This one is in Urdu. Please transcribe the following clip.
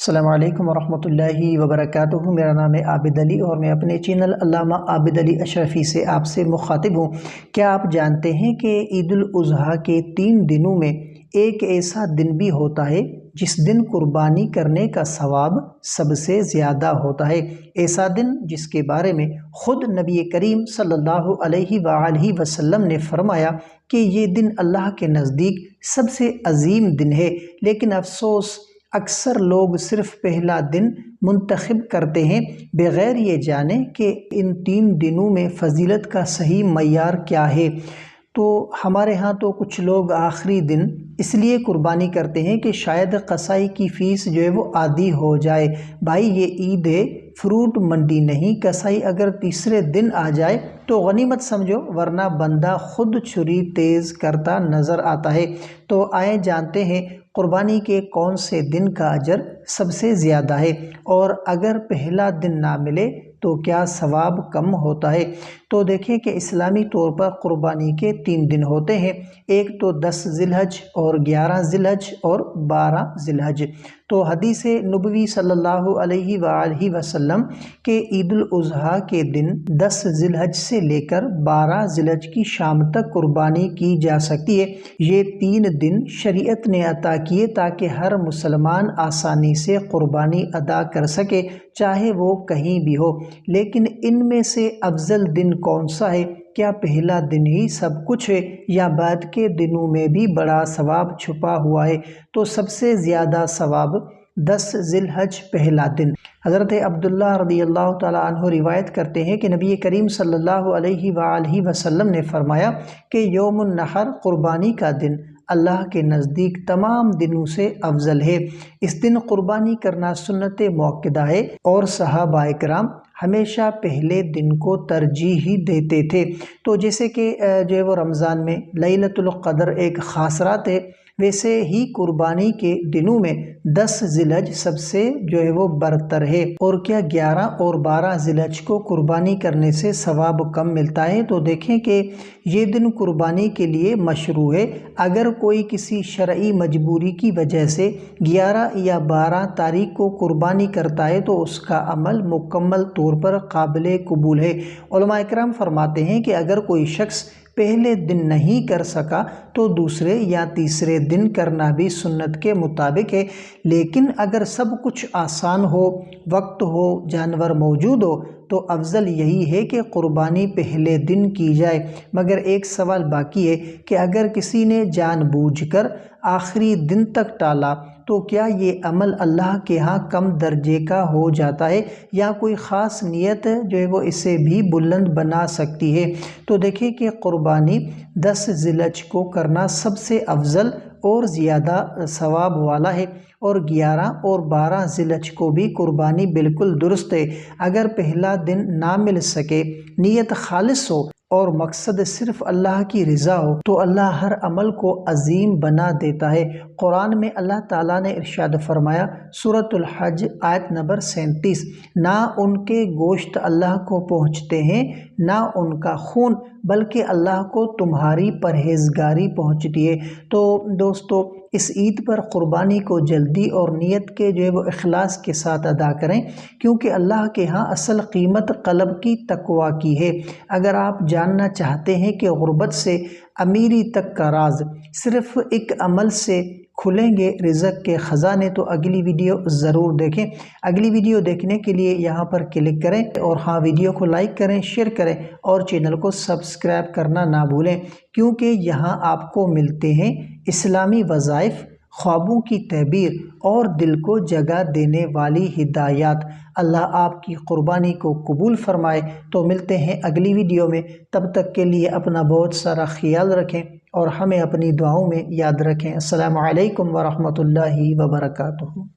السلام علیکم ورحمۃ اللہ وبرکاتہ۔ میرا نام ہے عابد علی اور میں اپنے چینل علامہ عابد علی اشرفی سے آپ سے مخاطب ہوں۔ کیا آپ جانتے ہیں کہ عید الاضحیٰ کے 3 دنوں میں ایک ایسا دن بھی ہوتا ہے جس دن قربانی کرنے کا ثواب سب سے زیادہ ہوتا ہے؟ ایسا دن جس کے بارے میں خود نبی کریم صلی اللہ علیہ وآلہ وسلم نے فرمایا کہ یہ دن اللہ کے نزدیک سب سے عظیم دن ہے، لیکن افسوس اکثر لوگ صرف پہلا دن منتخب کرتے ہیں بغیر یہ جانے کہ ان 3 دنوں میں فضیلت کا صحیح معیار کیا ہے۔ تو ہمارے ہاں تو کچھ لوگ آخری دن اس لیے قربانی کرتے ہیں کہ شاید قصائی کی فیس جو ہے وہ عادی ہو جائے۔ بھائی یہ عید ہے، فروٹ منڈی نہیں، قصائی اگر تیسرے دن آ جائے تو غنیمت سمجھو، ورنہ بندہ خود چھری تیز کرتا نظر آتا ہے۔ تو آئیں جانتے ہیں قربانی کے کون سے دن کا اجر سب سے زیادہ ہے، اور اگر پہلا دن نہ ملے تو کیا ثواب کم ہوتا ہے۔ تو دیکھیں کہ اسلامی طور پر قربانی کے 3 دن ہوتے ہیں، ایک تو 10 ذی الحج اور 11 ذی الحج اور 12 ذی الحج۔ تو حدیث نبوی صلی اللہ علیہ وآلہ وسلم کے عید الاضحیٰ کے دن 10 ذی الحج سے لے کر 12 ذی الحج کی شام تک قربانی کی جا سکتی ہے۔ یہ 3 دن شریعت نے عطا کیے تاکہ ہر مسلمان آسانی سے قربانی ادا کر سکے، چاہے وہ کہیں بھی ہو۔ لیکن ان میں سے افضل دن کون سا ہے؟ کیا پہلا دن ہی سب کچھ ہے یا بعد کے دنوں میں بھی بڑا ثواب چھپا ہوا ہے؟ تو سب سے زیادہ ثواب 10 ذی الحج پہلا دن۔ حضرت عبداللہ رضی اللہ تعالیٰ عنہ روایت کرتے ہیں کہ نبی کریم صلی اللہ علیہ وآلہ وسلم نے فرمایا کہ یوم النحر قربانی کا دن اللہ کے نزدیک تمام دنوں سے افضل ہے۔ اس دن قربانی کرنا سنت مؤکدہ ہے، اور صحابہ کرام ہمیشہ پہلے دن کو ترجیح ہی دیتے تھے۔ تو جیسے کہ جو ہے وہ رمضان میں لیلۃ القدر ایک خاص رات ہے، ویسے ہی قربانی کے دنوں میں 10 ذی الحج سب سے جو ہے وہ برتر ہے۔ اور کیا 11 اور 12 ذی الحج کو قربانی کرنے سے ثواب کم ملتا ہے؟ تو دیکھیں کہ یہ دن قربانی کے لیے مشروع ہے۔ اگر کوئی کسی شرعی مجبوری کی وجہ سے 11 یا 12 تاریخ کو قربانی کرتا ہے تو اس کا عمل مکمل طور پر قابل قبول ہے۔ علماء کرام فرماتے ہیں کہ اگر کوئی شخص پہلے دن نہیں کر سکا تو دوسرے یا تیسرے دن کرنا بھی سنت کے مطابق ہے۔ لیکن اگر سب کچھ آسان ہو، وقت ہو، جانور موجود ہو، تو افضل یہی ہے کہ قربانی پہلے دن کی جائے۔ مگر ایک سوال باقی ہے کہ اگر کسی نے جان بوجھ کر آخری دن تک ٹالا تو کیا یہ عمل اللہ کے ہاں کم درجے کا ہو جاتا ہے، یا کوئی خاص نیت جو ہے وہ اسے بھی بلند بنا سکتی ہے؟ تو دیکھیں کہ قربانی 10 ذی الحج کو کرنا سب سے افضل اور زیادہ ثواب والا ہے، اور 11 اور 12 ذی الحج کو بھی قربانی بالکل درست ہے۔ اگر پہلا دن نہ مل سکے، نیت خالص ہو اور مقصد صرف اللہ کی رضا ہو، تو اللہ ہر عمل کو عظیم بنا دیتا ہے۔ قرآن میں اللہ تعالیٰ نے ارشاد فرمایا، سورۃ الحج آیت نمبر 37، نہ ان کے گوشت اللہ کو پہنچتے ہیں نہ ان کا خون، بلکہ اللہ کو تمہاری پرہیزگاری پہنچتی ہے۔ تو دوستو، اس عید پر قربانی کو جلدی اور نیت کے جو ہے وہ اخلاص کے ساتھ ادا کریں، کیونکہ اللہ کے ہاں اصل قیمت قلب کی تقویٰ کی ہے۔ اگر آپ جاننا چاہتے ہیں کہ غربت سے امیری تک کا راز صرف ایک عمل سے کھلیں گے رزق کے خزانے، تو اگلی ویڈیو ضرور دیکھیں۔ اگلی ویڈیو دیکھنے کے لیے یہاں پر کلک کریں، اور ہاں ویڈیو کو لائک کریں، شیئر کریں، اور چینل کو سبسکرائب کرنا نہ بھولیں، کیونکہ یہاں آپ کو ملتے ہیں اسلامی وظائف، خوابوں کی تعبیر اور دل کو جگہ دینے والی ہدایات۔ اللہ آپ کی قربانی کو قبول فرمائے۔ تو ملتے ہیں اگلی ویڈیو میں، تب تک کے لیے اپنا بہت سارا خیال رکھیں اور ہمیں اپنی دعاؤں میں یاد رکھیں۔ السلام علیکم ورحمۃ اللہ وبرکاتہ۔